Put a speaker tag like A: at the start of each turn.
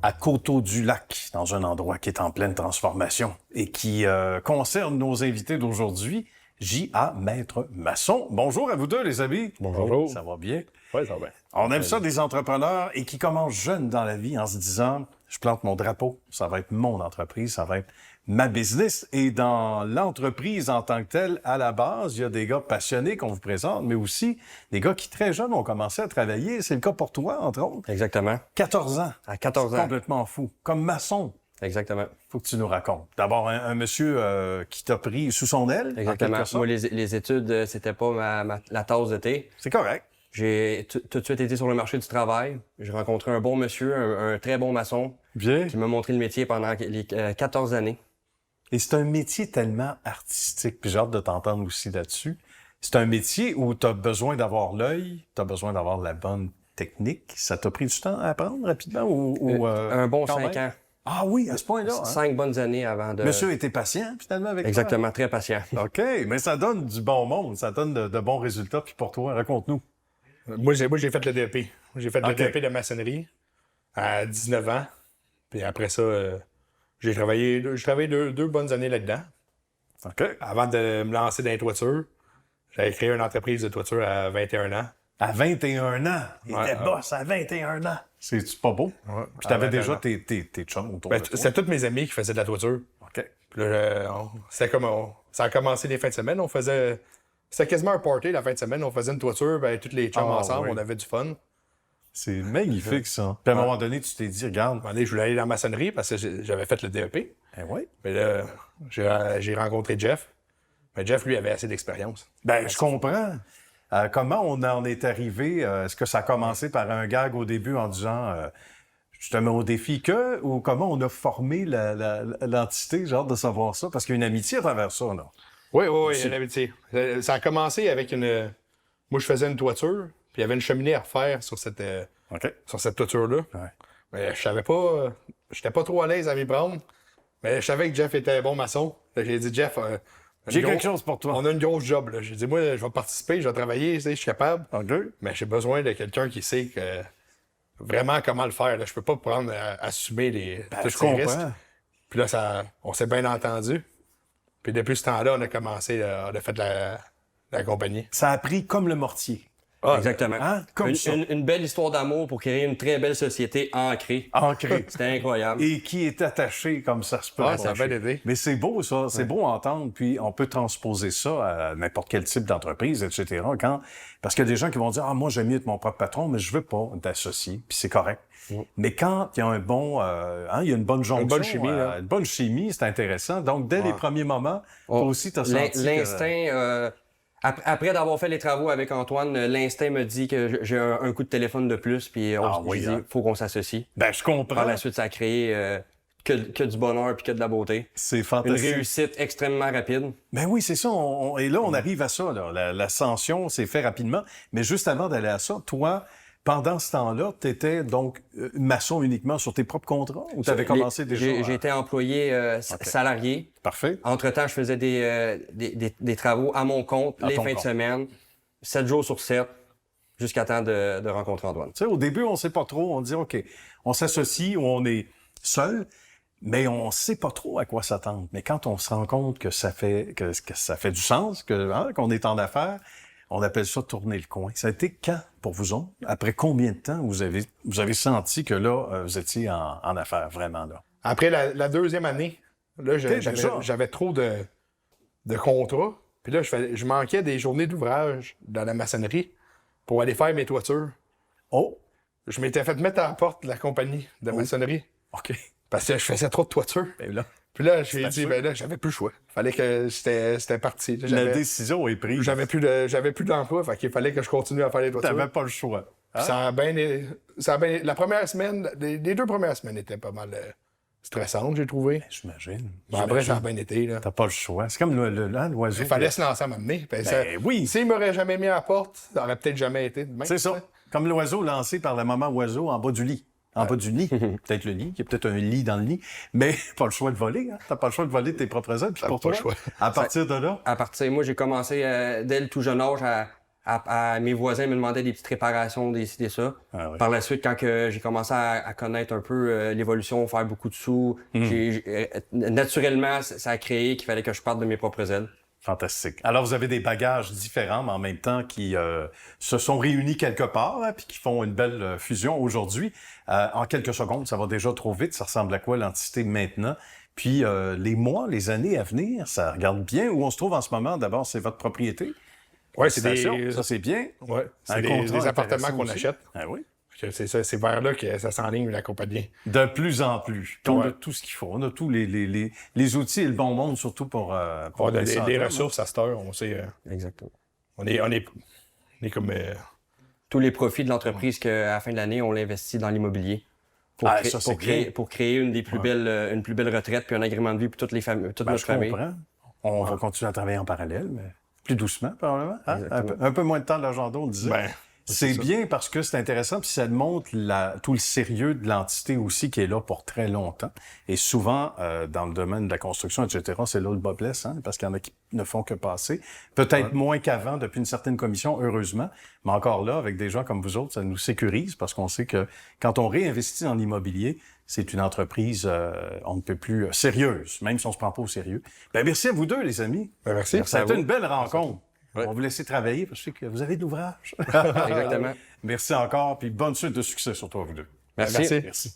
A: à Coteau-du-Lac, dans un endroit qui est en pleine transformation et qui concerne nos invités d'aujourd'hui, J.A. Maître Masson. Bonjour à vous deux, les amis.
B: Bonjour.
A: Ça va bien?
B: Oui, ça va bien.
A: On aime ça des entrepreneurs et qui commencent jeunes dans la vie en se disant, je plante mon drapeau, ça va être mon entreprise, ça va être ma business. Et dans l'entreprise en tant que telle, à la base, il y a des gars passionnés qu'on vous présente, mais aussi des gars qui très jeunes ont commencé à travailler. C'est le cas pour toi, entre autres.
B: Exactement.
A: 14 ans.
B: À 14
A: C'est
B: ans.
A: complètement fou. Comme maçon.
B: Exactement.
A: Faut que tu nous racontes. D'abord, un monsieur qui t'a pris sous son aile.
B: Exactement. Moi, les études, c'était pas la tasse de thé.
A: C'est correct.
B: J'ai tout de suite été sur le marché du travail. J'ai rencontré un bon monsieur, un très bon maçon.
A: Bien.
B: Qui m'a montré le métier pendant les 14 années.
A: Et c'est un métier tellement artistique, puis j'ai hâte de t'entendre aussi là-dessus. C'est un métier où tu as besoin d'avoir l'œil, tu as besoin d'avoir la bonne technique. Ça t'a pris du temps à apprendre rapidement ou
B: un bon 5 ans.
A: Ah oui, à ce point-là. Hein?
B: 5 bonnes années avant de...
A: Monsieur était patient, finalement, avec
B: Exactement,
A: toi?
B: très patient.
A: OK, mais ça donne du bon monde, ça donne de bons résultats. Puis pour toi, raconte-nous.
C: Moi, j'ai fait le DEP. J'ai fait le DEP de maçonnerie à 19 ans. Puis après ça, j'ai travaillé deux bonnes années là-dedans.
A: OK.
C: Avant de me lancer dans les toitures, j'avais créé une entreprise de toiture à 21 ans.
A: À 21 ans. Il était boss à 21 ans. C'est pas beau?
C: Ouais,
A: Puis t'avais déjà tes chums autour de toi.
C: C'était tous mes amis qui faisaient de la toiture.
A: OK.
C: Puis là, ça a commencé les fins de semaine. C'était quasiment un party la fin de semaine. On faisait une toiture, tous les chums ensemble,
A: oui.
C: On avait du fun.
A: C'est magnifique, ça. Puis à un moment donné, tu t'es dit, regarde.
C: À un moment donné, je voulais aller dans la maçonnerie parce que j'avais fait le DEP.
A: Oui.
C: Mais là, j'ai rencontré Jeff. Mais Jeff, lui, avait assez d'expérience.
A: Ben, je comprends. Comment on en est arrivé? Est-ce que ça a commencé par un gag au début en disant je te mets au défi que? Ou comment on a formé l'entité? J'ai hâte de savoir ça, parce qu'il y a une amitié à travers ça, là.
C: Oui, il y a l'amitié. Ça a commencé avec une... Moi, je faisais une toiture, puis il y avait une cheminée à refaire sur cette toiture-là.
A: Ouais.
C: Mais je savais pas... J'étais pas trop à l'aise à m'y prendre, mais je savais que Jeff était un bon maçon. Là, j'ai dit, Jeff...
A: J'ai quelque chose pour toi.
C: On a une grosse job, là. J'ai dit, moi, je vais participer, je vais travailler, tu sais, je suis capable.
A: OK.
C: Mais j'ai besoin de quelqu'un qui sait vraiment comment le faire. Là. Je peux pas prendre assumer tous
A: je
C: ces risques.
A: comprends.
C: Puis là, on s'est bien entendu. Puis depuis ce temps-là, on a commencé, on a fait la compagnie.
A: Ça a pris comme le mortier.
C: Ah,
B: Exactement.
A: Hein? Comme ça.
B: Une belle histoire d'amour pour créer une très belle société ancrée.
A: Ancré.
B: C'était incroyable.
A: Et qui est attaché comme ça se peut.
C: ça a bien aidé.
A: Mais c'est beau, ça. C'est beau à entendre. Puis on peut transposer ça à n'importe quel type d'entreprise, etc. Parce qu'il y a des gens qui vont dire, moi, j'aime mieux être mon propre patron, mais je veux pas d'associé. Puis c'est correct. Mais quand il y a un bon, il y a une bonne jonction.
C: Une bonne chimie, là.
A: Une bonne chimie, c'est intéressant. Donc, dès les premiers moments, toi aussi, t'as senti
B: L'instinct... Après d'avoir fait les travaux avec Antoine, l'instinct me dit que j'ai un coup de téléphone de plus, puis on se dit, faut qu'on s'associe.
A: Ben, je comprends.
B: Par la suite, ça a créé que du bonheur puis que de la beauté.
A: C'est
B: Une
A: fantastique.
B: réussite extrêmement rapide.
A: Ben oui, c'est ça. Et là, on arrive à ça. Là. L'ascension s'est fait rapidement. Mais juste avant d'aller à ça, toi, pendant ce temps-là, tu étais donc maçon uniquement sur tes propres contrats ou tu avais commencé déjà?
B: J'ai été employé salarié.
A: Parfait.
B: Entre-temps, je faisais des travaux à mon compte, les fins de semaine, 7 jours sur 7, jusqu'à temps de rencontrer Antoine.
A: Tu sais, au début, on sait pas trop. On dit, OK, on s'associe ou on est seul, mais on sait pas trop à quoi s'attendre. Mais quand on se rend compte que ça fait du sens, qu'on est en affaires, on appelle ça tourner le coin. Ça a été quand pour vous autres? Après combien de temps vous avez senti que là, vous étiez en affaires, vraiment, là?
C: Après la deuxième année, là, j'avais trop de contrats. Puis là, je manquais des journées d'ouvrage dans la maçonnerie pour aller faire mes toitures.
A: Oh!
C: Je m'étais fait mettre à la porte de la compagnie de maçonnerie.
A: OK.
C: Parce que je faisais trop de toitures.
A: Et là,
C: Puis là, j'ai dit, là, j'avais plus le choix. Fallait que c'était parti.
A: la décision est prise.
C: J'avais plus d'emploi, fait qu'il fallait que je continue à faire les toitures.
A: T'avais pas le choix.
C: Puis ça a bien, la première semaine, les 2 premières semaines étaient pas mal stressantes, j'ai trouvé.
A: J'imagine.
C: Bon, après, ça a bien été, là.
A: T'as pas le choix. C'est comme l'oiseau.
C: Il fallait se lancer à m'amener.
A: Oui.
C: S'il m'aurait jamais mis à la porte, ça aurait peut-être jamais été.
A: C'est ça. Comme l'oiseau lancé par la maman oiseau en bas du lit. En bas du nid. Peut-être le lit. Il y a peut-être un lit dans le nid. Mais pas le choix de voler. Hein? T'as pas le choix de voler tes propres ailes. Puis pour toi,
C: pas le choix.
A: à partir de là.
B: Moi, j'ai commencé dès le tout jeune âge Mes voisins me demandaient des petites réparations, des ci, des ça.
A: Ah ouais.
B: Par la suite, quand j'ai commencé à connaître un peu l'évolution, faire beaucoup de sous, naturellement, ça a créé qu'il fallait que je parte de mes propres ailes.
A: Fantastique. Alors, vous avez des bagages différents, mais en même temps qui se sont réunis quelque part, puis qui font une belle fusion aujourd'hui. En quelques secondes, ça va déjà trop vite. Ça ressemble à quoi l'entité maintenant? Puis les mois, les années à venir, ça regarde bien où on se trouve en ce moment. D'abord, c'est votre propriété.
C: Oui, c'est
A: Ça, c'est bien.
C: Ouais, c'est
A: Un
C: des
A: contrat
C: appartements qu'on
A: intéressant aussi.
C: achète.
A: Ah oui.
C: C'est ça, c'est vers là que ça s'enligne la compagnie.
A: De plus en plus. Puis on
C: Ouais.
A: a tout ce qu'il faut. On a tous les outils et le bon monde, surtout pour
C: Les ressources à cette heure, on sait.
B: Exactement.
C: On est comme.
B: Tous les profits de l'entreprise qu'à la fin de l'année, on l'investit dans l'immobilier.
A: Ça, c'est bien.
B: Pour créer une plus belle retraite puis un agrément de vie pour toute notre
A: je
B: famille.
A: comprends. On va continuer à travailler en parallèle, mais plus doucement, probablement. Hein? Un peu moins de temps de l'agenda, on le disait.
C: Ben,
A: c'est bien parce que c'est intéressant, puis ça montre tout le sérieux de l'entité aussi qui est là pour très longtemps. Et souvent, dans le domaine de la construction, etc., c'est là le bas blesse, hein, parce qu'il y en a qui ne font que passer. Peut-être moins qu'avant, depuis une certaine commission, heureusement. Mais encore là, avec des gens comme vous autres, ça nous sécurise parce qu'on sait que quand on réinvestit en immobilier, c'est une entreprise, on ne peut plus sérieuse, même si on se prend pas au sérieux. Ben, merci à vous deux, les amis.
C: Ben, merci.
A: Ça a été une belle rencontre.
C: Ouais.
A: On va vous laisser travailler parce que je sais que vous avez de l'ouvrage.
B: Exactement.
A: Merci encore, puis bonne suite de succès sur toi, vous deux.
B: Merci.
C: Merci.